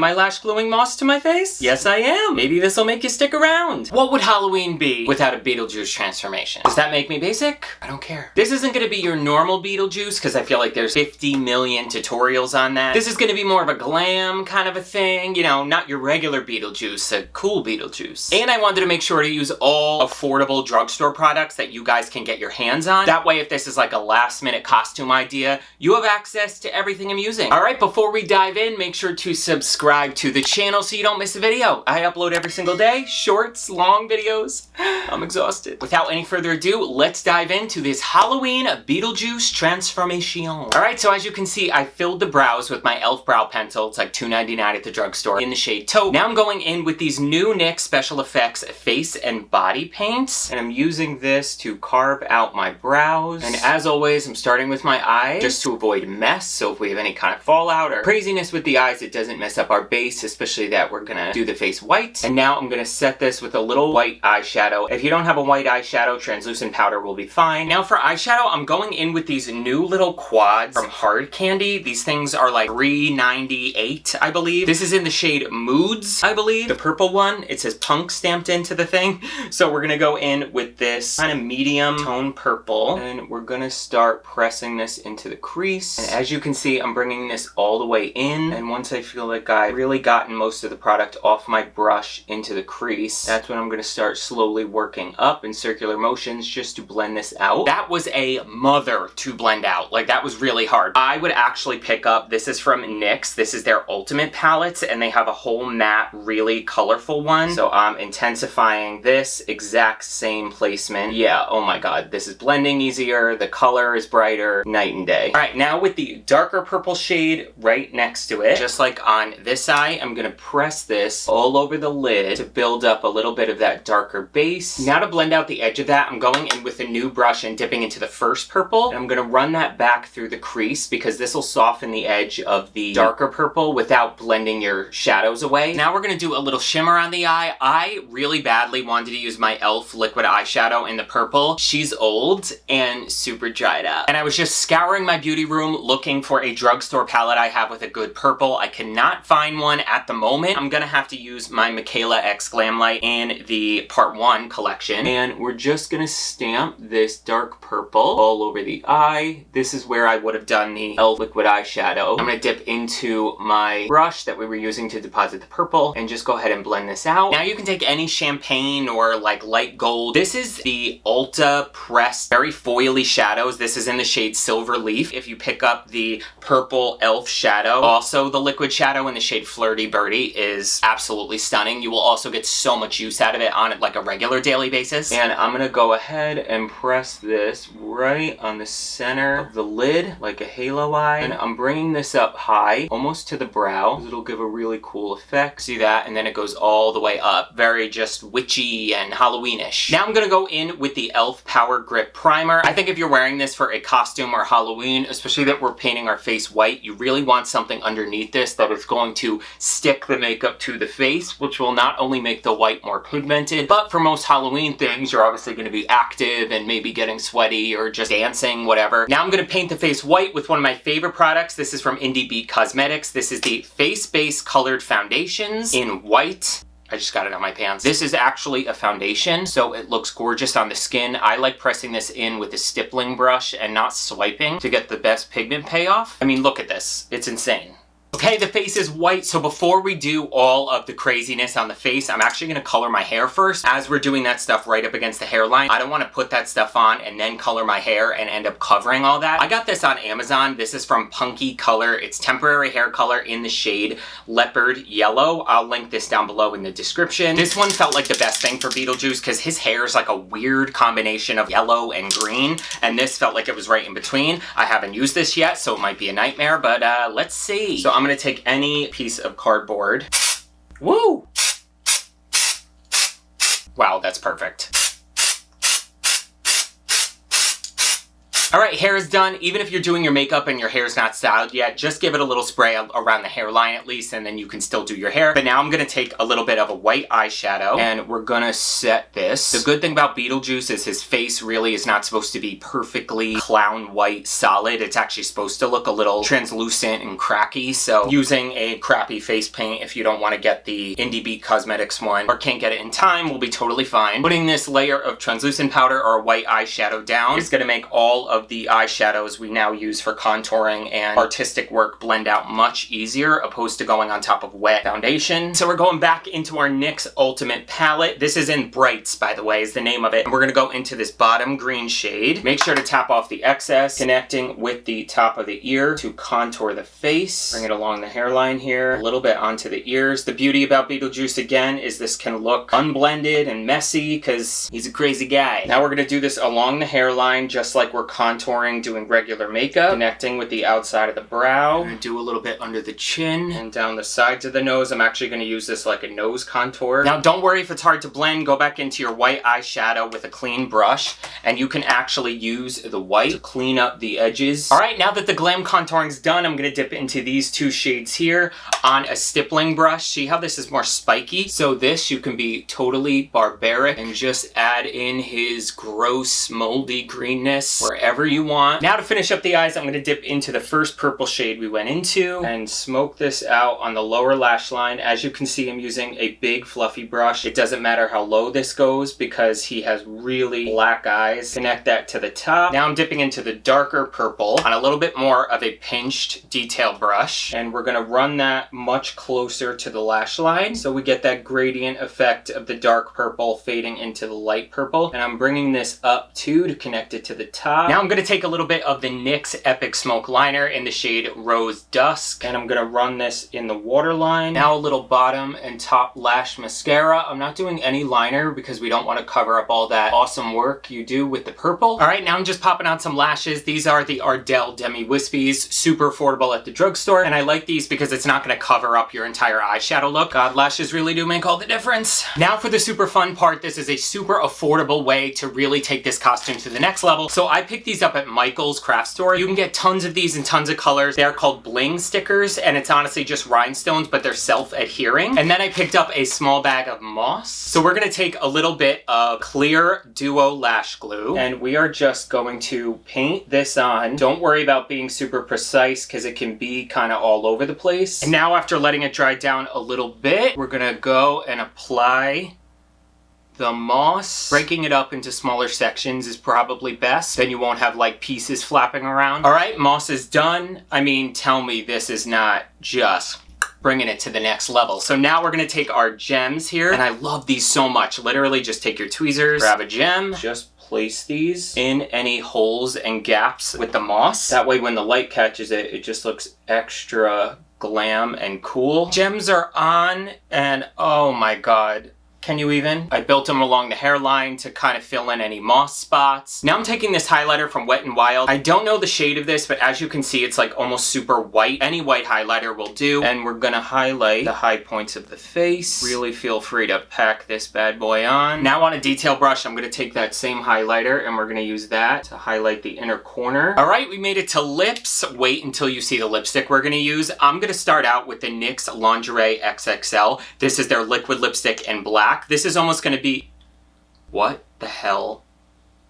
Am I lash gluing moss to my face? Yes, I am. Maybe this will make you stick around. What would Halloween be without a Beetlejuice transformation? Does that make me basic? I don't care. This isn't gonna be your normal Beetlejuice because I feel like there's 50 million tutorials on that. This is gonna be more of a glam kind of a thing, you know, not your regular Beetlejuice, a cool Beetlejuice. And I wanted to make sure to use all affordable drugstore products that you guys can get your hands on. That way, if this is like a last minute costume idea, you have access to everything I'm using. All right, before we dive in, make sure to subscribe to the channel so you don't miss a video. I upload every single day, shorts, long videos. I'm exhausted. Without any further ado, let's dive into this Halloween Beetlejuice transformation. All right, so as you can see, I filled the brows with my e.l.f. brow pencil. It's like $2.99 at the drugstore in the shade Taupe. Now I'm going in with these new NYX Special Effects face and body paints, and I'm using this to carve out my brows. And as always, I'm starting with my eyes just to avoid mess. So if we have any kind of fallout or craziness with the eyes, it doesn't mess up our base, especially that we're gonna do the face white. And now I'm gonna set this with a little white eyeshadow. If you don't have a white eyeshadow, translucent powder will be fine. Now for eyeshadow, I'm going in with these new little quads from Hard Candy. These things are like $3.98, I believe. This is in the shade Moods, I believe. The purple one, it says punk stamped into the thing. So we're gonna go in with this kind of medium tone purple, and we're gonna start pressing this into the crease. And as you can see, I'm bringing this all the way in. And once I feel like I've really gotten most of the product off my brush into the crease, that's when I'm gonna start slowly working up in circular motions just to blend this out. That was a mother to blend out. Like, that was really hard. I would actually pick up, this is from NYX. This is their Ultimate palettes, and they have a whole matte, really colorful one. So I'm intensifying this exact same placement. Yeah, oh my god, this is blending easier. The color is brighter, night and day. All right, now with the darker purple shade right next to it, just like on this eye, I'm gonna press this all over the lid to build up a little bit of that darker base. Now to blend out the edge of that, I'm going in with a new brush and dipping into the first purple. And I'm gonna run that back through the crease because this will soften the edge of the darker purple without blending your shadows away. Now we're gonna do a little shimmer on the eye. I really badly wanted to use my e.l.f. liquid eyeshadow in the purple. She's old and super dried out. And I was just scouring my beauty room looking for a drugstore palette I have with a good purple. I cannot find one at the moment. I'm gonna have to use my Michaela X Glam Light in the Part 1 collection. And we're just gonna stamp this dark purple all over the eye. This is where I would have done the e.l.f. liquid eyeshadow. I'm gonna dip into my brush that we were using to deposit the purple and just go ahead and blend this out. Now you can take any champagne or like light gold. This is the Ulta pressed, very foily shadows. This is in the shade Silver Leaf. If you pick up the purple e.l.f. shadow, also the liquid shadow in the shade Flirty Birdie is absolutely stunning. You will also get so much use out of it on like a regular daily basis. And I'm gonna go ahead and press this right on the center of the lid like a halo eye. And I'm bringing this up high, almost to the brow, because it'll give a really cool effect. See that? And then it goes all the way up. Very just witchy and Halloweenish. Now I'm gonna go in with the e.l.f. Power Grip Primer. I think if you're wearing this for a costume or Halloween, especially that we're painting our face white, you really want something underneath this that is going to stick the makeup to the face, which will not only make the white more pigmented, but for most Halloween things, you're obviously gonna be active and maybe getting sweaty or just dancing, whatever. Now I'm gonna paint the face white with one of my favorite products. This is from Indie Beat Cosmetics. This is the Face Base Colored Foundations in white. I just got it on my pants. This is actually a foundation, so it looks gorgeous on the skin. I like pressing this in with a stippling brush and not swiping to get the best pigment payoff. I mean, look at this. It's insane. Okay, the face is white, so before we do all of the craziness on the face, I'm actually gonna color my hair first. As we're doing that stuff right up against the hairline, I don't wanna put that stuff on and then color my hair and end up covering all that. I got this on Amazon. This is from Punky Color. It's temporary hair color in the shade Leopard Yellow. I'll link this down below in the description. This one felt like the best thing for Beetlejuice because his hair is like a weird combination of yellow and green, and this felt like it was right in between. I haven't used this yet, so it might be a nightmare, but let's see. So I'm gonna take any piece of cardboard. Woo! Wow, that's perfect. All right, hair is done. Even if you're doing your makeup and your hair's not styled yet, just give it a little spray around the hairline at least, and then you can still do your hair. But now I'm gonna take a little bit of a white eyeshadow and we're gonna set this. The good thing about Beetlejuice is his face really is not supposed to be perfectly clown white solid. It's actually supposed to look a little translucent and cracky. So using a crappy face paint, if you don't want to get the Indie Beat Cosmetics one or can't get it in time, will be totally fine. Putting this layer of translucent powder or white eyeshadow down is gonna make all of the eyeshadows we now use for contouring and artistic work blend out much easier, opposed to going on top of wet foundation. So we're going back into our NYX Ultimate palette. This is in Brights, by the way, is the name of it. And we're gonna go into this bottom green shade. Make sure to tap off the excess, connecting with the top of the ear to contour the face. Bring it along the hairline here, a little bit onto the ears. The beauty about Beetlejuice, again, is this can look unblended and messy because he's a crazy guy. Now we're gonna do this along the hairline, just like we're contouring, doing regular makeup, connecting with the outside of the brow. I'm gonna do a little bit under the chin and down the sides of the nose. I'm actually gonna use this like a nose contour. Now don't worry if it's hard to blend, go back into your white eyeshadow with a clean brush and you can actually use the white to clean up the edges. All right, now that the Glam contouring's done, I'm gonna dip into these two shades here on a stippling brush. See how this is more spiky? So this, you can be totally barbaric and just add in his gross moldy greenness wherever you want. Now to finish up the eyes, I'm gonna dip into the first purple shade we went into and smoke this out on the lower lash line. As you can see, I'm using a big fluffy brush. It doesn't matter how low this goes because he has really black eyes. Connect that to the top. Now I'm dipping into the darker purple on a little bit more of a pinched detail brush, and we're gonna run that much closer to the lash line so we get that gradient effect of the dark purple fading into the light purple. And I'm bringing this up too to connect it to the top. Now I'm gonna take a little bit of the NYX Epic Smoke Liner in the shade Rose Dusk, and I'm gonna run this in the waterline. Now a little bottom and top lash mascara. I'm not doing any liner because we don't want to cover up all that awesome work you do with the purple. All right, now I'm just popping on some lashes. These are the Ardell Demi Wispies, super affordable at the drugstore, and I like these because it's not gonna cover up your entire eyeshadow look. God, lashes really do make all the difference. Now for the super fun part, this is a super affordable way to really take this costume to the next level. So I picked these up at Michael's craft store. You can get tons of these in tons of colors. They're called bling stickers, and it's honestly just rhinestones, but they're self-adhering. And then I picked up a small bag of moss. So we're gonna take a little bit of clear duo lash glue, and we are just going to paint this on. Don't worry about being super precise because it can be kind of all over the place. And now after letting it dry down a little bit, we're gonna go and apply the moss. Breaking it up into smaller sections is probably best. Then you won't have like pieces flapping around. All right, moss is done. I mean, tell me this is not just bringing it to the next level. So now we're gonna take our gems here, and I love these so much. Literally just take your tweezers, grab a gem, just place these in any holes and gaps with the moss. That way when the light catches it, it just looks extra glam and cool. Gems are on, and oh my God. Can you even? I built them along the hairline to kind of fill in any moss spots. Now I'm taking this highlighter from Wet n Wild. I don't know the shade of this, but as you can see, it's like almost super white. Any white highlighter will do. And we're gonna highlight the high points of the face. Really feel free to pack this bad boy on. Now on a detail brush, I'm gonna take that same highlighter and we're gonna use that to highlight the inner corner. All right, we made it to lips. Wait until you see the lipstick we're gonna use. I'm gonna start out with the NYX Lingerie XXL. This is their liquid lipstick in black. This is almost going to be... What the hell?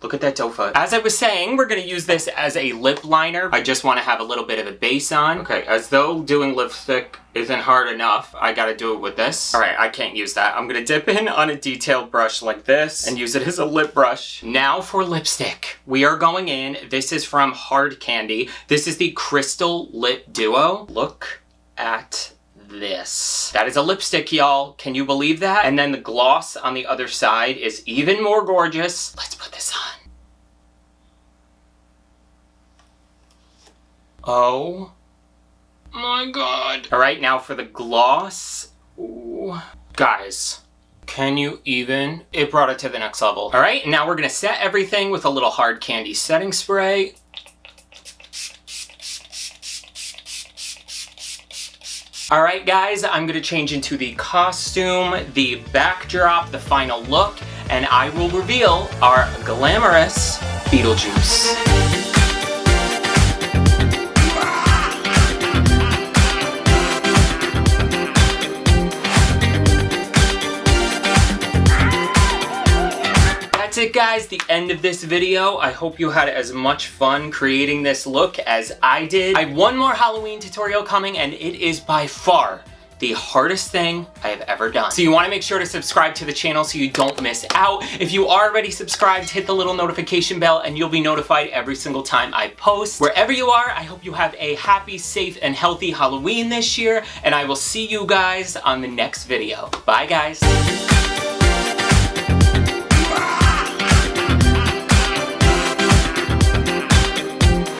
Look at that doe foot. As I was saying, we're going to use this as a lip liner. I just want to have a little bit of a base on. Okay, as though doing lipstick isn't hard enough, I got to do it with this. All right, I can't use that. I'm going to dip in on a detailed brush like this and use it as a lip brush. Now for lipstick. We are going in. This is from Hard Candy. This is the Crystal Lip Duo. Look at this. That is a lipstick, y'all. Can you believe that? And then the gloss on the other side is even more gorgeous. Let's put this on. Oh my God. All right, now for the gloss. Ooh. Guys, can you even? It brought it to the next level. All right, now we're gonna set everything with a little Hard Candy setting spray. All right, guys, I'm gonna change into the costume, the backdrop, the final look, and I will reveal our glamorous Beetlejuice. that's it, guys, the end of this video. I hope you had as much fun creating this look as I did. I have one more Halloween tutorial coming, and it is by far the hardest thing I have ever done. So you wanna make sure to subscribe to the channel so you don't miss out. If you are already subscribed, hit the little notification bell and you'll be notified every single time I post. Wherever you are, I hope you have a happy, safe, and healthy Halloween this year, and I will see you guys on the next video. Bye, guys.